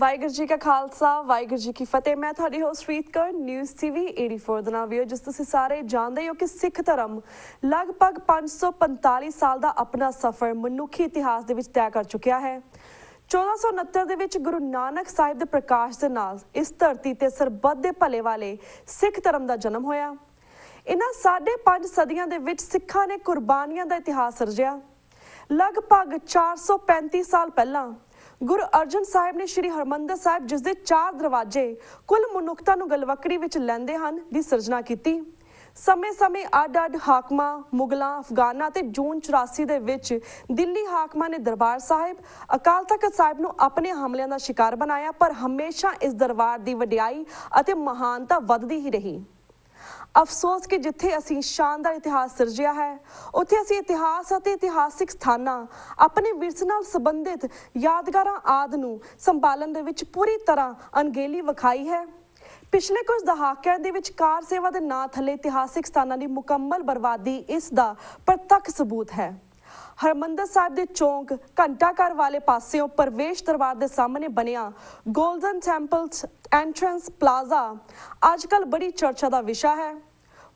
ਵਾਹਿਗੁਰੂ ਜੀ ਕਾ ਖਾਲਸਾ ਵਾਹਿਗੁਰੂ ਜੀ ਕੀ ਫਤਿਹ। ਮੈਂ ਤੁਹਾਡੀ ਹੋਸਟ ਰੀਤ ਕੌਰ ਨਿਊਜ਼ ਟੀਵੀ 84 ਦੇ ਨਾਲ ਵੀਓ। ਜਿਸ ਤੁਸੀਂ ਸਾਰੇ ਜਾਣਦੇ ਹੋ ਕਿ ਸਿੱਖ ਧਰਮ ਲਗਭਗ 545 ਸਾਲ ਦਾ ਆਪਣਾ ਸਫ਼ਰ ਮਨੁੱਖੀ ਇਤਿਹਾਸ ਦੇ ਵਿੱਚ ਤੈਅ ਕਰ ਚੁੱਕਿਆ ਹੈ। 1469 ਦੇ ਵਿੱਚ ਗੁਰੂ ਨਾਨਕ ਸਾਹਿਬ ਦੇ ਪ੍ਰਕਾਸ਼ ਦੇ ਨਾਲ ਇਸ ਧਰਤੀ ਤੇ ਸਰਬੱਤ ਦੇ ਭਲੇ ਵਾਲੇ ਸਿੱਖ ਧਰਮ ਦਾ ਜਨਮ ਹੋਇਆ। ਇਹਨਾਂ 5.5 ਸਦੀਆਂ ਦੇ ਵਿੱਚ ਸਿੱਖਾਂ ਨੇ ਕੁਰਬਾਨੀਆਂ ਦਾ ਇਤਿਹਾਸ ਸਿਰਜਿਆ। ਲਗਭਗ 435 ਸਾਲ ਪਹਿਲਾਂ ਗੁਰੂ ਅਰਜਨ ਸਾਹਿਬ ਨੇ ਸ਼੍ਰੀ ਹਰਿਮੰਦਰ ਸਾਹਿਬ, ਜਿਸ ਦੇ 4 ਦਰਵਾਜ਼ੇ ਕੁੱਲ ਮਨੁੱਖਤਾ ਨੂੰ ਗਲਵੱਕੜੀ ਵਿੱਚ ਲੈਂਦੇ ਹਨ, ਦੀ ਸਿਰਜਣਾ ਕੀਤੀ। ਸਮੇਂ-ਸਮੇਂ ਅੱਡ-ਅੱਡ ਹਾਕਮਾਂ, ਮੁਗਲਾਂ, ਅਫਗਾਨਾਂ ਤੇ ਜੂਨ 84 ਦੇ ਵਿੱਚ ਦਿੱਲੀ ਹਾਕਮਾਂ ਨੇ ਦਰਬਾਰ ਸਾਹਿਬ, ਅਕਾਲ ਤਖਤ ਸਾਹਿਬ ਨੂੰ ਆਪਣੇ ਹਮਲਿਆਂ ਦਾ ਸ਼ਿਕਾਰ ਬਣਾਇਆ, ਪਰ ਹਮੇਸ਼ਾ ਇਸ ਦਰਬਾਰ ਦੀ ਵਡਿਆਈ ਅਤੇ ਮਹਾਨਤਾ ਵੱਧਦੀ ਹੀ ਰਹੀ। ਅਫਸੋਸ ਕਿ ਜਿੱਥੇ ਅਸੀਂ ਸ਼ਾਨਦਾਰ ਇਤਿਹਾਸ ਸਿਰਜਿਆ ਹੈ, ਉੱਥੇ ਅਸੀਂ ਇਤਿਹਾਸ ਅਤੇ ਇਤਿਹਾਸਿਕ ਸਥਾਨਾਂ, ਆਪਣੇ ਵਿਰਸੇ ਨਾਲ ਸੰਬੰਧਿਤ ਯਾਦਗਾਰਾਂ ਆਦਿ ਨੂੰ ਸੰਭਾਲਣ ਦੇ ਵਿੱਚ ਪੂਰੀ ਤਰ੍ਹਾਂ ਅਣਗਹਿਲੀ ਵਿਖਾਈ ਹੈ। ਪਿਛਲੇ ਕੁਝ ਦਹਾਕਿਆਂ ਦੇ ਵਿੱਚ ਕਾਰ ਸੇਵਾ ਦੇ ਨਾਂ ਥੱਲੇ ਇਤਿਹਾਸਿਕ ਸਥਾਨਾਂ ਦੀ ਮੁਕੰਮਲ ਬਰਬਾਦੀ ਇਸ ਦਾ ਪ੍ਰਤੱਖ ਸਬੂਤ ਹੈ। ਹਰਿਮੰਦਰ ਸਾਹਿਬ ਦੇ ਚੌਂਕ ਘੰਟਾਘਰ ਵਾਲੇ ਪਾਸਿਓਂ ਪ੍ਰਵੇਸ਼ ਦਰਬਾਰ ਦੇ ਸਾਹਮਣੇ ਬਣਿਆ ਗੋਲਡਨ ਟੈਂਪਲ ਐਂਟਰੈਂਸ ਪਲਾਜ਼ਾ ਅੱਜ ਕੱਲ੍ਹ ਬੜੀ ਚਰਚਾ ਦਾ ਵਿਸ਼ਾ ਹੈ।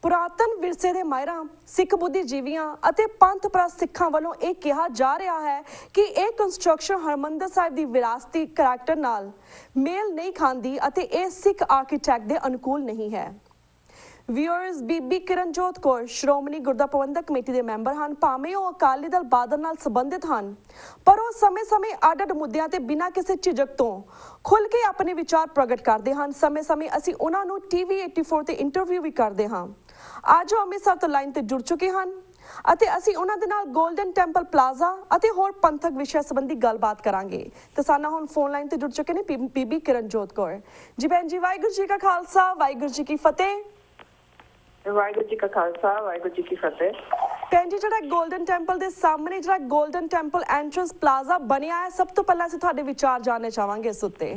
ਪੁਰਾਤਨ ਵਿਰਸੇ ਦੇ ਮਾਹਿਰਾਂ, ਸਿੱਖ ਬੁੱਧੀਜੀਵੀਆਂ ਅਤੇ ਪੰਥ ਪ੍ਰਸਤ ਸਿੱਖਾਂ ਵੱਲੋਂ ਇਹ ਕਿਹਾ ਜਾ ਰਿਹਾ ਹੈ ਕਿ ਇਹ ਕੰਸਟਰਕਸ਼ਨ ਹਰਿਮੰਦਰ ਸਾਹਿਬ ਦੀ ਵਿਰਾਸਤੀ ਕਰੈਕਟਰ ਨਾਲ ਮੇਲ ਨਹੀਂ ਖਾਂਦੀ ਅਤੇ ਇਹ ਸਿੱਖ ਆਰਕੀਟੈਕਟ ਦੇ ਅਨੁਕੂਲ ਨਹੀਂ ਹੈ। ਵਿਊਅਰਸ, ਬੀਬੀ ਕਿਰਨਜੋਤ ਕੌਰ ਸ਼੍ਰੋਮਣੀ ਗੁਰਦੁਆਰਾ ਪ੍ਰਬੰਧਕ ਕਮੇਟੀ ਦੇ ਮੈਂਬਰ ਹਨ। ਭਾਵੇਂ ਉਹ ਅਕਾਲੀ ਦਲ ਬਾਦਲ ਨਾਲ ਸੰਬੰਧਿਤ ਹਨ, ਪਰ ਉਹ ਸਮੇਂ-ਸਮੇਂ ਅੱਡ-ਅੱਡ ਮੁੱਦਿਆਂ ਤੇ ਬਿਨਾਂ ਕਿਸੇ ਝਿਜਕ ਤੋਂ ਖੁੱਲ੍ਹ ਕੇ ਆਪਣੇ ਵਿਚਾਰ ਪ੍ਰਗਟ ਕਰਦੇ ਹਨ। ਸਮੇਂ-ਸਮੇਂ ਅਸੀਂ ਉਹਨਾਂ ਨੂੰ ਟੀਵੀ 84 ਤੇ ਇੰਟਰਵਿਊ ਵੀ ਕਰਦੇ ਹਾਂ। ਅੱਜ ਉਹ ਅੰਮ੍ਰਿਤਸਰ ਤੋਂ ਲਾਈਨ ਤੇ ਜੁੜ ਚੁੱਕੇ ਹਨ ਅਤੇ ਅਸੀਂ ਉਹਨਾਂ ਦੇ ਨਾਲ ਗੋਲਡਨ ਟੈਂਪਲ ਪਲਾਜ਼ਾ ਅਤੇ ਹੋਰ ਪੰਥਕ ਵਿਸ਼ਿਆਂ ਸੰਬੰਧੀ ਗੱਲਬਾਤ ਕਰਾਂਗੇ। ਤੇ ਸਾਡਾ ਹੁਣ ਫੋਨ ਲਾਈਨ ਤੇ ਜੁੜ ਚੁੱਕੇ ਨੇ ਬੀਬੀ ਕਿਰਨਜੋਤ ਕੌਰ ਜੀ। ਭੈਣ ਜੀ, ਵਾਹਿਗੁਰੂ ਜੀ ਕਾ ਖਾਲਸਾ ਵਾਹਿਗੁਰੂ ਜੀ ਕੀ ਫਤਿਹ। ਵਾਹਿਗੁਰੂ ਜੀ ਕਾ ਖਾਲਸਾ ਵਾਹਿਗੁਰੂ ਜੀ ਕੀ ਫਤਿਹ। ਭੈਣ ਜੀ, ਜਿਹੜਾ ਗੋਲਡਨ ਟੈਂਪਲ ਦੇ ਸਾਹਮਣੇ ਜਿਹੜਾ ਗੋਲਡਨ ਟੈਂਪਲ ਐਂਟਰੈਂਸ ਪਲਾਜ਼ਾ ਬਣਿਆ ਹੈ, ਸਭ ਤੋਂ ਪਹਿਲਾਂ ਅਸੀਂ ਤੁਹਾਡੇ ਵਿਚਾਰ ਜਾਣਨੇ ਚਾਹਾਂਗੇ ਇਸ ਉੱਤੇ।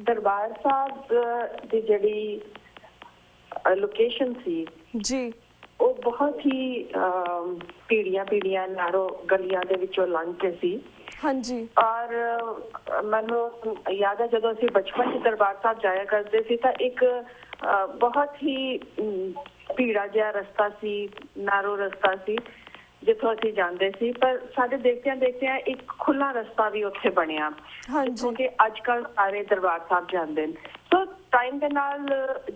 ਦਰਬਾਰ ਸਾਹਿਬ ਦੀ ਜਿਹੜੀ ਲੋਕੇਸ਼ਨ ਸੀ ਜੀ, ਉਹ ਬਹੁਤ ਹੀ ਪੀੜੀਆਂ ਨਾਰੋ ਗਲੀਆਂ ਦੇ ਵਿੱਚੋਂ ਲੰਘ ਕੇ ਸੀ। ਹਾਂਜੀ। ਔਰ ਮੈਨੂੰ ਯਾਦ ਹੈ ਜਦੋਂ ਅਸੀਂ ਬਚਪਨ 'ਚ ਦਰਬਾਰ ਸਾਹਿਬ ਜਾਇਆ ਕਰਦੇ ਸੀ ਤਾਂ ਇੱਕ ਬਹੁਤ ਹੀ ਭੀੜਾ ਜਿਹਾ ਰਸਤਾ ਸੀ, ਨਾਰੋ ਰਸਤਾ ਸੀ ਜਿੱਥੋਂ ਅਸੀਂ ਜਾਂਦੇ ਸੀ। ਪਰ ਸਾਡੇ ਦੇਖਦਿਆਂ ਇੱਕ ਖੁੱਲ੍ਹਾ ਰਸਤਾ ਵੀ ਉੱਥੇ ਬਣਿਆ, ਜਿੱਥੋਂ ਕਿ ਅੱਜ ਕੱਲ੍ਹ ਸਾਰੇ ਦਰਬਾਰ ਸਾਹਿਬ ਜਾਂਦੇ ਨੇ। ਸੋ ਟਾਈਮ ਦੇ ਨਾਲ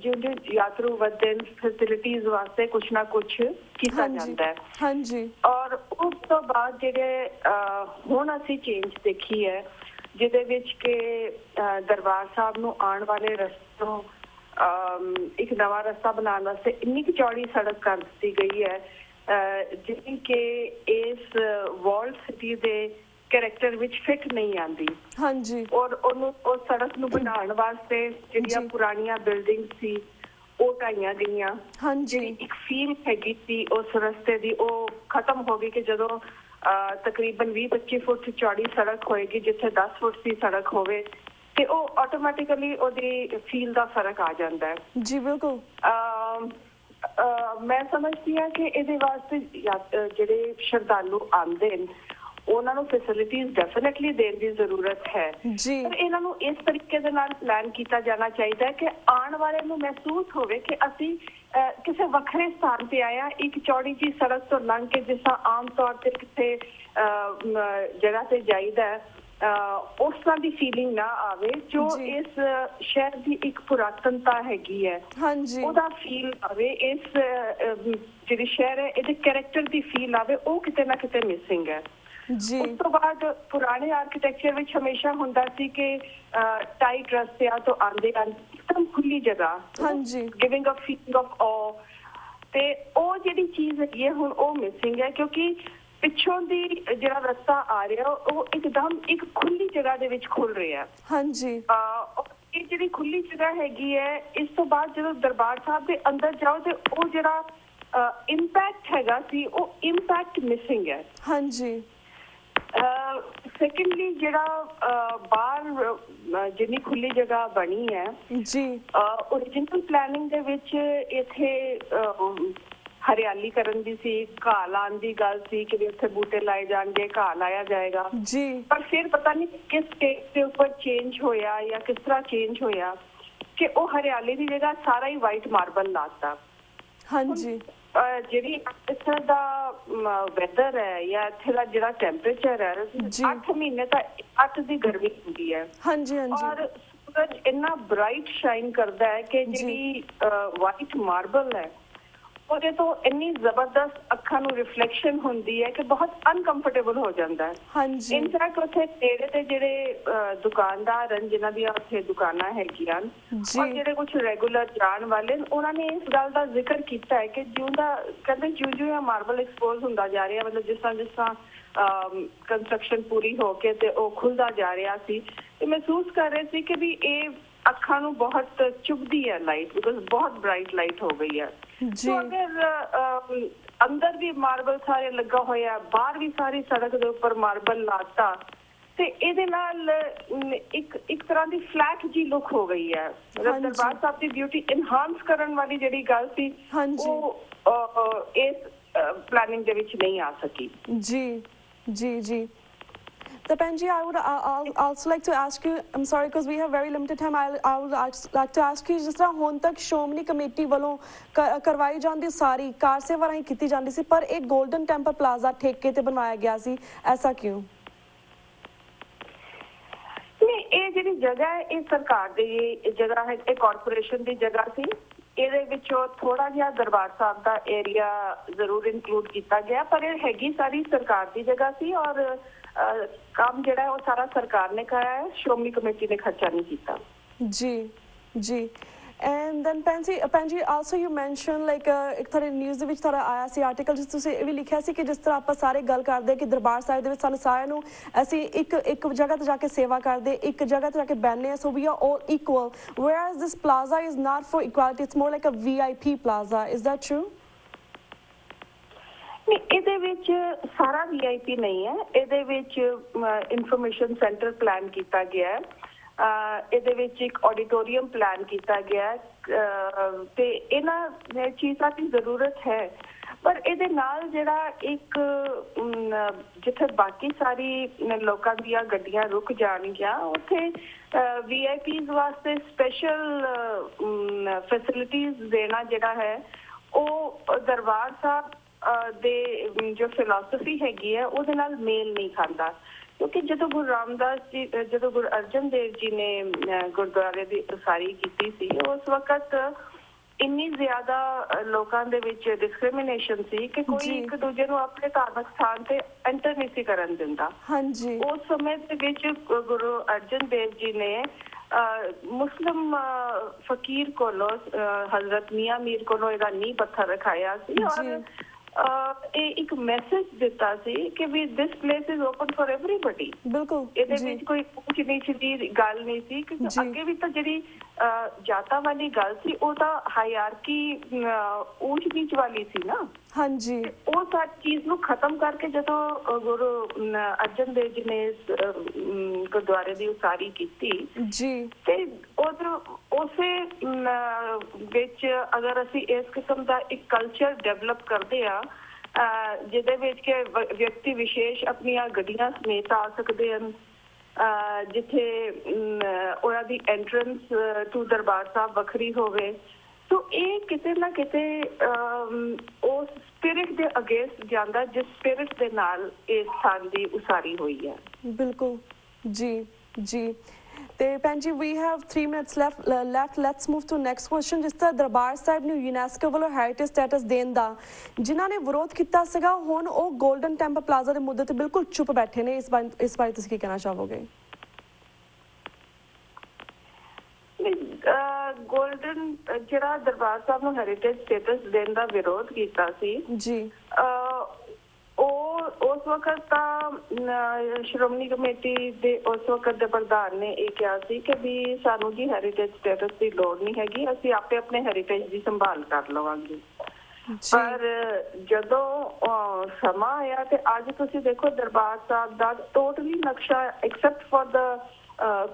ਜਿਉਂ ਯਾਤਰੂ ਵੱਧਦੇ ਨੇ, ਫੈਸਿਲਿਟੀਜ਼ ਵਾਸਤੇ ਕੁਛ ਨਾ ਕੁਛ ਕੀਤਾ ਜਾਂਦਾ ਹੈ। ਹਾਂਜੀ। ਔਰ ਉਸ ਤੋਂ ਬਾਅਦ ਜਿਹੜੇ ਹੁਣ ਅਸੀਂ ਚੇਂਜ ਦੇਖੀ ਹੈ, ਜਿਹਦੇ ਵਿੱਚ ਕਿ ਦਰਬਾਰ ਸਾਹਿਬ ਨੂੰ ਆਉਣ ਵਾਲੇ ਰਸਤੋਂ ਇੱਕ ਨਵਾਂ ਰਸਤਾ ਬਣਾਉਣ ਵਾਸਤੇ ਇੰਨੀ ਕੁ ਚੌੜੀ ਸੜਕ ਕਰ ਦਿੱਤੀ ਗਈ ਹੈ ਜਿਹੜੀ ਕਿ ਇਸ ਵਰਲਡ ਸਿਟੀ ਦੇ ਕੈਰੈਕਟਰ ਵਿੱਚ ਫਿੱਟ ਨਹੀਂ ਆਉਂਦੀ। ਹਾਂਜੀ। ਔਰ ਉਹਨੂੰ ਉਸ ਸੜਕ ਨੂੰ ਬਣਾਉਣ ਵਾਸਤੇ ਜਿਹੜੀਆਂ ਪੁਰਾਣੀਆਂ ਬਿਲਡਿੰਗ ਸੀ ਉਹ ਢਾਈਆਂ ਗਈਆਂ। ਜਿਹੜੀ ਇੱਕ ਫੀਲ ਹੈਗੀ ਸੀ ਉਸ ਰਸਤੇ ਦੀ, ਉਹ ਖਤਮ ਹੋ ਗਈ ਕਿ ਜਦੋਂ ਤਕਰੀਬਨ 20-25 ਫੁੱਟ ਚੌੜੀ ਸੜਕ ਹੋਏਗੀ, ਜਿੱਥੇ 10 ਫੁੱਟ ਦੀ ਸੜਕ ਹੋਵੇ, ਤੇ ਉਹ ਆਟੋਮੈਟਿਕਲੀ ਉਹਦੀ ਫੀਲ ਦਾ ਫਰਕ ਆ ਜਾਂਦਾ ਹੈ। ਜੀ ਬਿਲਕੁਲ। ਮੈਂ ਸਮਝਦੀ ਹਾਂ ਕਿ ਇਹਦੇ ਵਾਸਤੇ ਜਿਹੜੇ ਸ਼ਰਧਾਲੂ ਆਉਂਦੇ ਨੇ ਉਹਨਾਂ ਨੂੰ ਫੈਸਿਲਿਟੀਜ਼ ਡੈਫੀਨੇਟਲੀ ਦੇਣ ਦੀ ਜ਼ਰੂਰਤ ਹੈ। ਪਰ ਇਹਨਾਂ ਨੂੰ ਇਸ ਤਰੀਕੇ ਦੇ ਨਾਲ ਪਲਾਨ ਕੀਤਾ ਜਾਣਾ ਚਾਹੀਦਾ ਹੈ ਕਿ ਆਉਣ ਵਾਲੇ ਨੂੰ ਮਹਿਸੂਸ ਹੋਵੇ ਕਿ ਅਸੀਂ ਕਿਸੇ ਵੱਖਰੇ ਸਥਾਨ ਤੇ ਆਇਆ, ਇੱਕ ਚੌੜੀ ਜਿਹੀ ਸੜਕ ਤੋਂ ਲੰਘ ਕੇ, ਜਿਸ ਤਰ੍ਹਾਂ ਆਮ ਤੌਰ ਤੇ ਕਿਸੇ ਜਗ੍ਹਾ ਤੇ ਜਾਈਦਾ, ਉਸ ਤਰ੍ਹਾਂ ਦੀ ਫੀਲਿੰਗ ਨਾ ਆਵੇ। ਜੋ ਇਸ ਸ਼ਹਿਰ ਦੀ ਇੱਕ ਪੁਰਾਤਨਤਾ ਹੈਗੀ ਹੈ, ਉਹਦਾ ਫੀਲ ਆਵੇ। ਇਸ ਜਿਹੜੀ ਸ਼ਹਿਰ ਹੈ ਇਹਦੇ ਕੈਰੈਕਟਰ ਦੀ ਫੀਲ ਆਵੇ, ਉਹ ਕਿਤੇ ਨਾ ਕਿਤੇ ਮਿਸਿੰਗ ਹੈ। ਉਸ ਤੋਂ ਬਾਅਦ ਪੁਰਾਣੇ ਆਰਕੀਟੈਕਚਰ ਵਿੱਚ ਹਮੇਸ਼ਾ ਹੁੰਦਾ ਸੀ ਕਿ ਟਾਈਟ ਰਸਤਿਆਂ ਤੋਂ ਆਉਂਦੇ ਹਨ, ਇੱਕਦਮ ਖੁੱਲੀ ਜਗ੍ਹਾ, ਗਿਵਿੰਗ ਅ ਫੀਲਿੰਗ ਆਫ ਔ, ਤੇ ਉਹ ਜਿਹੜੀ ਚੀਜ਼ ਹੈਗੀ ਹੈ ਹੁਣ ਉਹ ਮਿਸਿੰਗ ਹੈ, ਕਿਉਂਕਿ ਪਿੱਛੋਂ ਦੀ ਜਿਹੜਾ ਰਸਤਾ ਆ ਰਿਹਾ ਉਹ ਇੱਕਦਮ ਇੱਕ ਖੁੱਲੀ ਜਗ੍ਹਾ ਦੇ ਵਿੱਚ ਖੁੱਲ ਰਿਹਾ। ਹਾਂਜੀ। ਇਹ ਜਿਹੜੀ ਖੁੱਲੀ ਜਗ੍ਹਾ ਹੈਗੀ ਹੈ, ਇਸ ਤੋਂ ਬਾਅਦ ਜਦੋਂ ਦਰਬਾਰ ਸਾਹਿਬ ਦੇ ਅੰਦਰ ਜਾਓ ਤੇ ਉਹ ਜਿਹੜਾ ਇੰਪੈਕਟ ਹੈਗਾ ਸੀ, ਉਹ ਇੰਪੈਕਟ ਮਿਸਿੰਗ ਹੈ। ਹਾਂਜੀ। ਸੈਕੰਡਲੀ, ਜਿਹੜਾ ਬਾਹਰ ਜਿੰਨੀ ਖੁੱਲੀ ਜਗ੍ਹਾ ਬਣੀ ਹੈ ਜੀ, ਓਰੀਜਨਲ ਪਲੈਨਿੰਗ ਦੇ ਵਿੱਚ ਇੱਥੇ ਹਰਿਆਲੀ ਕਰਨ ਦੀ ਸੀ, ਘਾਹ ਲਾਉਣ ਦੀ ਗੱਲ ਸੀ ਕਿ ਵੀ ਉੱਥੇ ਬੂਟੇ ਲਾਏ ਜਾਣਗੇ, ਘਾਹ ਲਾਇਆ ਜਾਏਗਾ ਜੀ। ਪਰ ਫਿਰ ਪਤਾ ਨਹੀਂ ਕਿਸ ਸਟੇਜ ਦੇ ਉੱਪਰ ਚੇਂਜ ਹੋਇਆ ਜਾਂ ਕਿਸ ਤਰ੍ਹਾਂ ਚੇਂਜ ਹੋਇਆ ਕਿ ਉਹ ਹਰਿਆਲੀ ਦੀ ਜਗ੍ਹਾ ਸਾਰਾ ਹੀ ਵਾਈਟ ਮਾਰਬਲ ਲਾਤਾ। ਹਾਂਜੀ। ਜਿਹੜੀ ਇੱਥੇ ਦਾ ਵੈਦਰ ਹੈ ਜਾਂ ਇੱਥੇ ਦਾ ਜਿਹੜਾ ਟੈਂਪਰੇਚਰ ਹੈ 8 ਮਹੀਨੇ ਤਾਂ 8 ਦੀ ਗਰਮੀ ਹੁੰਦੀ ਹੈ। ਹਾਂਜੀ ਹਾਂਜੀ। ਔਰ ਸੂਰਜ ਇੰਨਾ ਬ੍ਰਾਈਟ ਸ਼ਾਈਨ ਕਰਦਾ ਹੈ ਕਿ ਜਿਹੜੀ ਵਾਈਟ ਮਾਰਬਲ ਹੈ ਉਹਦੇ ਤੋਂ ਇੰਨੀ ਜ਼ਬਰਦਸਤ ਅੱਖਾਂ ਨੂੰ ਰਿਫਲੈਕਸ਼ਨ ਹੁੰਦੀ ਹੈ ਕਿ ਬਹੁਤ ਅਨਕੰਫਰਟੇਬਲ ਹੋ ਜਾਂਦਾ ਹੈ। ਹਾਂਜੀ। ਇਨਫੈਕਟ ਉੱਥੇ ਨੇੜੇ ਤੇ ਜਿਹੜੇ ਦੁਕਾਨਦਾਰ ਹਨ ਜਿਨ੍ਹਾਂ ਦੀਆਂ ਉੱਥੇ ਦੁਕਾਨਾਂ ਹੈਗੀਆਂ ਔਰ ਜਿਹੜੇ ਕੁਝ ਰੈਗੂਲਰ ਜਾਣ ਵਾਲੇ ਉਹਨਾਂ ਨੇ ਇਸ ਗੱਲ ਦਾ ਜ਼ਿਕਰ ਕੀਤਾ ਹੈ ਕਿ ਜਿਉਂ ਦਾ ਕਹਿੰਦੇ ਜਿਉਂ ਮਾਰਬਲ ਐਕਸਪੋਜ਼ ਹੁੰਦਾ ਜਾ ਰਿਹਾ, ਮਤਲਬ ਜਿਸ ਤਰ੍ਹਾਂ ਕੰਸਟਰਕਸ਼ਨ ਪੂਰੀ ਹੋ ਕੇ ਤੇ ਉਹ ਖੁੱਲਦਾ ਜਾ ਰਿਹਾ ਸੀ ਤੇ ਮਹਿਸੂਸ ਕਰ ਰਹੇ ਸੀ ਕਿ ਵੀ ਇਹ ਅੱਖਾਂ ਨੂੰ ਬਹੁਤ ਚੁਭਦੀ ਹੈ ਲਾਈਟ, ਬਿਕਾਜ਼ ਬਹੁਤ ਬ੍ਰਾਈਟ ਲਾਈਟ ਹੋ ਗਈ ਹੈ। ਸੋ ਅਗਰ ਅੰਦਰ ਵੀ ਮਾਰਬਲ ਸਾਰੇ ਲੱਗਾ ਹੋਇਆ, ਬਾਹਰ ਵੀ ਸਾਰੀ ਸੜਕ ਦੇ ਉੱਪਰ ਮਾਰਬਲ ਲਾਤਾ ਤੇ ਇਹਦੇ ਨਾਲ ਇੱਕ ਤਰ੍ਹਾਂ ਦੀ ਫਲੈਟ ਜੀ ਲੁੱਕ ਹੋ ਗਈ ਹੈ। ਮਤਲਬ ਦਰਬਾਰ ਸਾਹਿਬ ਦੀ ਬਿਊਟੀ ਇਨਹਾਂਸ ਕਰਨ ਵਾਲੀ ਜਿਹੜੀ ਗੱਲ ਸੀ ਉਹ ਇਸ ਪਲੈਨਿੰਗ ਦੇ ਵਿੱਚ ਨਹੀਂ ਆ ਸਕੀ। ਜੀ ਜੀ ਜੀ। So Penji, I would also like to ask you, I'm sorry because we have very limited time, I would like to ask you, ਜਿਸ ਤਰ੍ਹਾਂ ਹੁਣ ਤੱਕ ਸ਼੍ਰੋਮਣੀ ਕਮੇਟੀ ਵੱਲੋਂ ਕਰਵਾਈ ਜਾਂਦੀ ਸਾਰੀ ਕਾਰ ਸੇਵਾ ਰਾਹੀਂ ਕੀਤੀ ਜਾਂਦੀ ਸੀ, ਪਰ ਇਹ ਗੋਲਡਨ ਟੈਂਪਲ ਪਲਾਜ਼ਾ ਠੇਕੇ ਤੇ ਬਣਵਾਇਆ ਗਿਆ ਸੀ, ਐਸਾ ਕਿਉਂ? ਨਹੀਂ, ਇਹ ਜਿਹੜੀ ਜਗ੍ਹਾ ਹੈ ਇਹ ਸਰਕਾਰ ਦੀ ਜਗ੍ਹਾ ਹੈ, ਇਹ ਕਾਰਪੋਰੇਸ਼ਨ ਦੀ ਜਗ੍ਹਾ ਸੀ। ਇਹਦੇ ਵਿੱਚੋਂ ਥੋੜਾ ਜਿਹਾ ਦਰਬਾਰ ਸਾਹਿਬ ਦਾ ਏਰੀਆ ਜ਼ਰੂਰ ਇਨਕਲੂਡ ਕੀਤਾ ਗਿਆ, ਪਰ ਇਹ ਹੈਗੀ ਸਾਰੀ ਸਰਕਾਰ ਦੀ ਜਗ੍ਹਾ ਸੀ ਔਰ ਕੰਮ ਜਿਹੜਾ ਹੈ ਉਹ ਸਾਰਾ ਸਰਕਾਰ ਨੇ ਕਰਾਇਆ ਹੈ, ਸ਼੍ਰੋਮਣੀ ਕਮੇਟੀ ਨੇ ਖਰਚਾ ਨਹੀਂ ਕੀਤਾ। ਜੀ ਜੀ। And then Penji, also you mentioned like ਇੱਕ ਤੁਹਾਡੇ ਨਿਊਜ਼ ਦੇ ਵਿੱਚ ਤੁਹਾਡਾ ਆਇਆ ਸੀ ਆਰਟੀਕਲ ਜਿਸ ਤੁਸੀਂ ਇਹ ਵੀ ਲਿਖਿਆ ਸੀ ਕਿ ਜਿਸ ਤਰ੍ਹਾਂ ਆਪਾਂ ਸਾਰੇ ਗੱਲ ਕਰਦੇ ਕਿ ਦਰਬਾਰ ਸਾਹਿਬ ਦੇ ਵਿੱਚ ਸਾਨੂੰ ਸਾਰਿਆਂ ਨੂੰ ਅਸੀਂ ਇੱਕ ਜਗ੍ਹਾ ਤੇ ਜਾ ਕੇ ਸੇਵਾ ਕਰਦੇ, ਇੱਕ ਜਗ੍ਹਾ ਤੇ ਜਾ ਕੇ ਬਹਿੰਦੇ ਆ, so we are all equal, whereas this plaza is not for equality, it's more like a VIP plaza, is that true? ਇਹਦੇ ਵਿੱਚ ਸਾਰਾ VIP ਨਹੀਂ ਹੈ, ਇਹਦੇ ਵਿੱਚ ਇਨਫੋਰਮੇਸ਼ਨ ਸੈਂਟਰ ਪਲਾਨ ਕੀਤਾ ਗਿਆ ਹੈ, ਇਹਦੇ ਵਿੱਚ ਇੱਕ ਆਡੀਟੋਰੀਅਮ ਪਲਾਨ ਕੀਤਾ ਗਿਆ ਤੇ ਇਹਨਾਂ ਚੀਜ਼ਾਂ ਦੀ ਜ਼ਰੂਰਤ ਹੈ। ਪਰ ਇਹਦੇ ਨਾਲ ਜਿਹੜਾ ਇੱਕ ਜਿੱਥੇ ਬਾਕੀ ਸਾਰੀ ਲੋਕਾਂ ਦੀਆਂ ਗੱਡੀਆਂ ਰੁਕ ਜਾਣਗੀਆਂ ਉੱਥੇ VIPs ਵਾਸਤੇ ਸਪੈਸ਼ਲ ਫੈਸਿਲਿਟੀਜ਼ ਦੇਣਾ ਜਿਹੜਾ ਹੈ ਉਹ ਦਰਬਾਰ ਸਾਹਿਬ ਦੇ ਜੋ ਫਿਲਾਸਫੀ ਹੈਗੀ ਹੈ ਉਹਦੇ ਨਾਲ ਮੇਲ ਨਹੀਂ ਖਾਂਦਾ, ਕਿਉਂਕਿ ਜਦੋਂ ਗੁਰੂ ਰਾਮਦਾਸ ਜੀ, ਜਦੋਂ ਗੁਰੂ ਅਰਜਨ ਦੇਵ ਜੀ ਨੇ ਗੁਰਦੁਆਰੇ ਦੀ ਉਸਾਰੀ ਕੀਤੀ ਸੀ ਉਸ ਵਕਤ ਇੰਨੀ ਜ਼ਿਆਦਾ ਲੋਕਾਂ ਦੇ ਵਿੱਚ ਡਿਸਕ੍ਰਿਮੀਨੇਸ਼ਨ ਸੀ ਕਿ ਕੋਈ ਇੱਕ ਦੂਜੇ ਨੂੰ ਆਪਣੇ ਧਾਰਮਿਕ ਸਥਾਨ ਤੇ ਐਂਟਰ ਨਹੀਂ ਸੀ ਕਰਨ ਦਿੰਦਾ। ਹਾਂਜੀ। ਉਸ ਸਮੇਂ ਦੇ ਵਿੱਚ ਗੁਰੂ ਅਰਜਨ ਦੇਵ ਜੀ ਨੇ ਮੁਸਲਿਮ ਫਕੀਰ ਕੋਲੋਂ ਹਜ਼ਰਤ ਮੀਆਂ ਮੀਰ ਕੋਲੋਂ ਇਹਦਾ ਨੀਂਹ ਪੱਥਰ ਰਖਾਇਆ ਸੀ ਔਰ ਇਹ ਇੱਕ ਮੈਸੇਜ ਦਿੱਤਾ ਸੀ ਕਿ we this place is open for everybody. ਬਿਲਕੁਲ। ਇਹਦੇ ਵਿੱਚ ਕੋਈ ਉੱਚ ਨੀਚ ਦੀ ਗੱਲ ਨਹੀਂ ਸੀ, ਕਿਉਂਕਿ ਅੱਗੇ ਵੀ ਤਾਂ ਜਿਹੜੀ ਜਾਤਾਂ ਵਾਲੀ ਗੱਲ ਸੀ ਉਹ ਤਾਂ ਹਾਇਰਾਰਕੀ ਉੱਚ ਨੀਚ ਵਾਲੀ ਸੀ ਨਾ। ਹਾਂਜੀ। ਉਹ ਸਾਰੀ ਚੀਜ਼ ਨੂੰ ਖਤਮ ਕਰਕੇ ਜਦੋਂ ਗੁਰੂ ਅਰਜਨ ਦੇਵ ਜੀ ਨੇ ਗੁਰਦੁਆਰੇ ਦੀ ਉਸਾਰੀ ਕੀਤੀ ਜੀ ਤੇ ਉਧਰ ਉਸੇ ਵਿੱਚ ਅਗਰ ਅਸੀਂ ਇਸ ਕਿਸਮ ਦਾ ਇੱਕ ਕਲਚਰ ਡਿਵੈਲਪ ਕਰਦੇ ਆ ਜਿਹਦੇ ਵਿੱਚ ਕਿ ਵਿਅਕਤੀ ਵਿਸ਼ੇਸ਼ ਆਪਣੀਆਂ ਗੱਡੀਆਂ ਸਮੇਤ ਆ ਸਕਦੇ ਹਨ, ਜਿੱਥੇ ਉਹਨਾਂ ਦੀ ਐਂਟਰੈਂਸ ਟੂ ਦਰਬਾਰ ਸਾਹਿਬ ਵੱਖਰੀ ਹੋਵੇ, ਸੋ ਇਹ ਕਿਤੇ ਨਾ ਕਿਤੇ ਉਸ ਸਪਿਰਿਟ ਦੇ ਅਗੇਂਸਟ ਜਾਂਦਾ ਜਿਸ ਸਪਿਰਿਟ ਦੇ ਨਾਲ ਇਸ ਸਥਾਨ ਦੀ ਉਸਾਰੀ ਹੋਈ ਹੈ। ਬਿਲਕੁਲ ਜੀ ਜੀ। ਤੇ ਭੈਣ ਜੀ we have 3 minutes left, let's move to next question। ਜਿਸ ਤਰ੍ਹਾਂ ਦਰਬਾਰ ਸਾਹਿਬ ਨੂੰ ਯੂਨੈਸਕੋ ਵੱਲੋਂ ਹੈਰੀਟੇਜ ਸਟੇਟਸ ਦੇਣ ਦਾ ਜਿਨ੍ਹਾਂ ਨੇ ਵਿਰੋਧ ਕੀਤਾ ਸੀਗਾ, ਹੁਣ ਉਹ ਗੋਲਡਨ ਟੈਂਪਲ ਪਲਾਜ਼ਾ ਦੇ ਮੁੱਦੇ ਤੇ ਬਿਲਕੁਲ ਚੁੱਪ ਬੈਠੇ ਨੇ, ਇਸ ਬਾਰੇ ਤੁਸੀਂ ਕੀ ਕਹਿਣਾ ਚਾਹੋਗੇ? ਗੋਲਡਨ ਜਿਹੜਾ ਦਰਬਾਰ ਸਾਹਿਬ ਨੂੰ ਹੈਰੀਟੇਜ ਸਟੇਟਸ ਦੇਣ ਦਾ ਵਿਰੋਧ ਕੀਤਾ ਸੀ ਜੀ, ਉਹ ਉਸ ਵਕਤ ਤਾਂ ਸ਼੍ਰੋਮਣੀ ਕਮੇਟੀ ਦੇ ਉਸ ਵਕਤ ਦੇ ਪ੍ਰਧਾਨ ਨੇ ਇਹ ਕਿਹਾ ਸੀ ਕਿ ਵੀ ਸਾਨੂੰ ਜੀ ਹੈਰੀਟੇਜ ਸਟੇਟਸ ਦੀ ਲੋੜ ਨਹੀਂ ਹੈਗੀ, ਅਸੀਂ ਆਪੇ ਆਪਣੇ ਹੈਰੀਟੇਜ ਦੀ ਸੰਭਾਲ ਕਰ ਲਵਾਂਗੇ। ਪਰ ਜਦੋਂ ਸਮਾਂ ਆਇਆ ਤੇ ਅੱਜ ਤੁਸੀਂ ਦੇਖੋ ਦਰਬਾਰ ਸਾਹਿਬ ਦਾ ਟੋਟਲੀ ਨਕਸ਼ਾ ਐਕਸੈਪਟ ਫॉर द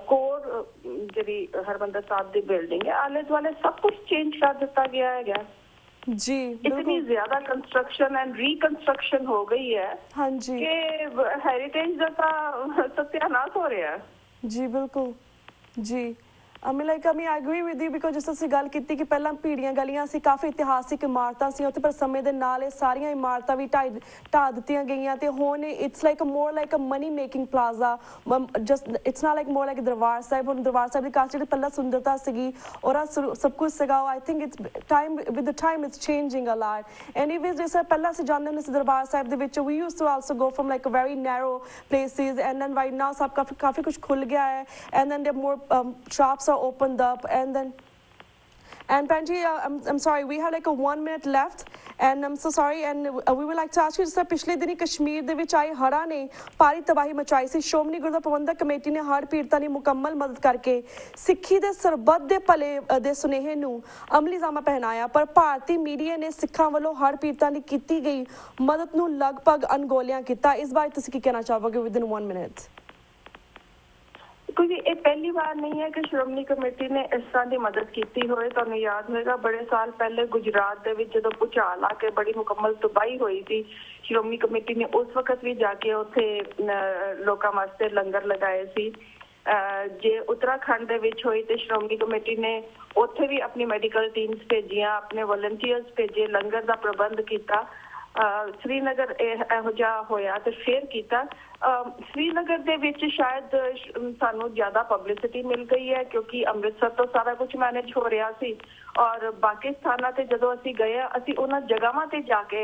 ਕੋਰ ਜਿਹੜੀ ਹਰਮੰਦਰ ਸਾਹਿਬ ਦੀ ਬਿਲਡਿੰਗ ਹੈ, ਆਲੇ ਦੁਆਲੇ ਸਭ ਕੁਝ ਚੇਂਜ ਕਰ ਦਿੱਤਾ ਗਿਆ ਹੈਗਾ। जी इतनी ज्यादा कंस्ट्रक्शन एंड रिकंस्ट्रक्शन हो गई है हाँ जी कि हेरिटेज का सत्यानाश हो रहा है जी बिल्कुल जी like I agree with you because ਜਿਸ ਅਸੀਂ ਗੱਲ ਕੀਤੀ ਕਿ ਪਹਿਲਾਂ ਭੀੜੀਆਂ ਗਲੀਆਂ ਸੀ ਕਾਫੀ ਇਤਿਹਾਸਿਕ ਇਮਾਰਤਾਂ ਸੀ ਉੱਥੇ ਪਰ ਸਮੇਂ ਦੇ ਨਾਲ ਇਹ ਸਾਰੀਆਂ ਇਮਾਰਤਾਂ ਵੀ ਢਾਹ ਦਿੱਤੀਆਂ ਗਈਆਂ ਤੇ ਹੁਣ it's like more like a money making plaza just it's not like more like Darbar Sahib ਹੁਣ ਦਰਬਾਰ ਸਾਹਿਬ ਦੀ ਕਾਫੀ ਜਿਹੜੀ ਪਹਿਲਾਂ ਸੁੰਦਰਤਾ ਸੀਗੀ ਔਰ ਸਭ ਕੁਝ ਸੀਗਾ I think it's time with the time it's changing a lot anyways ਜਿਸ ਪਹਿਲਾਂ ਅਸੀਂ ਜਾਂਦੇ ਹੁੰਦੇ ਸੀ ਦਰਬਾਰ ਸਾਹਿਬ ਦੇ ਵਿੱਚ ਵੀ used to also go from like very narrow places and then right now ਸਭ ਕਾਫੀ ਕੁਝ ਖੁੱਲ ਗਿਆ ਹੈ and then there more shops opened up and Panji, I'm sorry, we have like a 1 minute left and I'm so sorry and we would like to ask you ਜਿਸ ਤਰ੍ਹਾਂ ਪਿਛਲੇ ਦਿਨੀ ਕਸ਼ਮੀਰ ਦੇ ਵਿੱਚ ਆਏ ਹੜ੍ਹਾਂ ਨੇ ਭਾਰੀ ਤਬਾਹੀ ਮਚਾਈ ਸੀ ਸ਼੍ਰੋਮਣੀ ਗੁਰਦੁਆਰਾ ਪ੍ਰਬੰਧਕ ਕਮੇਟੀ ਨੇ ਹੜ੍ਹ ਪੀੜਤਾਂ ਦੀ ਮੁਕੰਮਲ ਮਦਦ ਕਰਕੇ ਸਿੱਖੀ ਦੇ ਸਰਬੱਤ ਦੇ ਭਲੇ ਦੇ ਸੁਨੇਹੇ ਨੂੰ ਅਮਲੀ ਜਾਮਾ ਪਹਿਨਾਇਆ ਪਰ ਭਾਰਤੀ ਮੀਡੀਆ ਨੇ ਸਿੱਖਾਂ ਵੱਲੋਂ ਹੜ੍ਹ ਪੀੜਤਾਂ ਦੀ ਕੀਤੀ ਗਈ ਮਦਦ ਨੂੰ ਲਗਭਗ ਅਣਗੌਲਿਆਂ ਕੀਤਾ ਇਸ ਬਾਰੇ ਤੁਸੀਂ ਕੀ ਕਹਿਣਾ ਚਾਹੋਗੇ within 1 minute क्योंकि ये पहली बार नहीं है कि श्रोमणी कमेटी ने इस तरह की मदद की होए तुहानूं याद होएगा बड़े साल पहले गुजरात दे विच जदों भूचाल आके बड़ी मुकम्मल तबाही हुई थी श्रोमणी कमेटी ने उस वक्त भी जाके उत्थे लोकां वास्ते लंगर लगाए सी जे उत्तराखंड दे विच होई ते श्रोमणी कमेटी ने उत्थे भी अपनी मैडिकल टीम्स भेजियां अपने वॉलंटियर्स भेजे लंगर दा प्रबंध कीता श्रीनगर ਇਹੋ ਜਿਹਾ ਹੋਇਆ ਤੇ ਫਿਰ ਕੀਤਾ श्रीनगर ਦੇ ਵਿੱਚ ਸ਼ਾਇਦ ਸਾਨੂੰ ਜ਼ਿਆਦਾ ਪਬਲਿਸਿਟੀ ਮਿਲ ਗਈ ਹੈ ਕਿਉਂਕਿ ਅੰਮ੍ਰਿਤਸਰ ਤੋਂ ਸਾਰਾ ਕੁਝ ਮੈਨੇਜ ਹੋ ਰਿਹਾ ਸੀ ਔਰ ਬਾਕੀ ਸਥਾਨਾਂ ਤੇ ਜਦੋਂ ਅਸੀਂ ਗਏ ਅਸੀਂ ਉਹਨਾਂ ਜਗ੍ਹਾਵਾਂ ਤੇ ਜਾ ਕੇ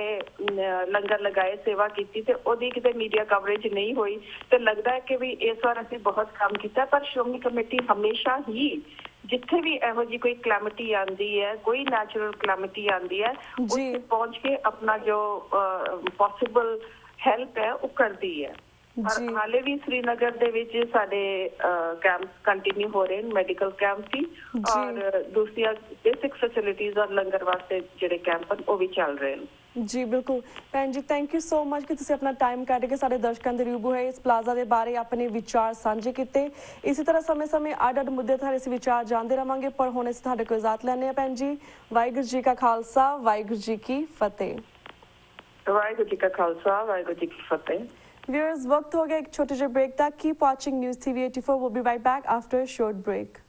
ਲੰਗਰ ਲਗਾਏ ਸੇਵਾ ਕੀਤੀ ਤੇ ਉਹਦੀ ਕਿਤੇ ਮੀਡੀਆ ਕਵਰੇਜ ਨਹੀਂ ਹੋਈ ਤੇ ਲੱਗਦਾ ਹੈ ਕਿ ਵੀ ਇਸ ਵਾਰ ਅਸੀਂ ਬਹੁਤ ਕੰਮ ਕੀਤਾ ਪਰ ਸ਼੍ਰੋਮਣੀ ਕਮੇਟੀ ਹਮੇਸ਼ਾ ਹੀ ਜਿੱਥੇ ਵੀ ਇਹੋ ਜਿਹੀ ਕੋਈ ਕਲੈਮਿਟੀ ਆਂਦੀ ਹੈ ਕੋਈ ਨੈਚੁਰਲ ਕਲੈਮਿਟੀ ਆਂਦੀ ਹੈ ਉੱਥੇ ਪਹੁੰਚ ਕੇ ਆਪਣਾ ਜੋ ਪੋਸੀਬਲ ਹੈਲਪ ਹੈ ਉਹ ਕਰਦੀ ਹੈ ਔਰ ਹਾਲੇ ਵੀ श्रीनगर ਦੇ ਵਿੱਚ ਸਾਡੇ ਕੈਂਪਸ ਕੰਟੀਨਿਊ ਹੋ ਰਹੇ ਨੇ ਮੈਡੀਕਲ ਕੈਂਪ ਵੀ ਔਰ ਦੂਸਰੀਆਂ ਬੇਸਿਕ ਫੈਸਿਲਿਟੀਜ਼ ਔਰ ਲੰਗਰ ਵਾਸਤੇ ਜਿਹੜੇ ਕੈਂਪ ਉਹ ਵੀ ਚੱਲ ਰਹੇ ਨੇ ਜੀ ਬਿਲਕੁਲ ਭੈਣ ਜੀ ਥੈਂਕ ਯੂ ਸੋ ਮਚ ਕਿ ਤੁਸੀਂ ਆਪਣਾ ਟਾਈਮ ਕੱਢ ਕੇ ਸਾਡੇ ਦਰਸ਼ਕਾਂ ਦੇ ਰੂਬਰੂ ਹੈ ਇਸ ਪਲਾਜ਼ਾ ਦੇ ਬਾਰੇ ਆਪਣੇ ਵਿਚਾਰ ਸਾਂਝੇ ਕੀਤੇ ਇਸੇ ਤਰ੍ਹਾਂ ਸਮੇਂ-ਸਮੇਂ ਅੱਡ-ਅੱਡ ਮੁੱਦੇ ਤੇ ਅਸੀਂ ਵਿਚਾਰ ਜਾਣਦੇ ਰਵਾਂਗੇ ਪਰ ਹੁਣ ਅਸੀਂ ਤੁਹਾਡੇ ਕੋਲ ਇਜਾਜ਼ਤ ਲੈਣੇ ਆ ਭੈਣ ਜੀ ਵਾਹਿਗੁਰੂ ਜੀ ਕਾ ਖਾਲਸਾ ਵਾਹਿਗੁਰੂ ਜੀ ਕੀ ਫਤਿਹ ਵਾਹਿਗੁਰੂ ਜੀ ਕਾ ਖਾਲਸਾ ਵਾਹਿਗੁਰੂ ਜੀ ਕੀ ਫਤਿਹ Viewers, वक्त हो गया एक छोटे से ब्रेक तक. Keep watching News TV 84. We'll be right back after a short break.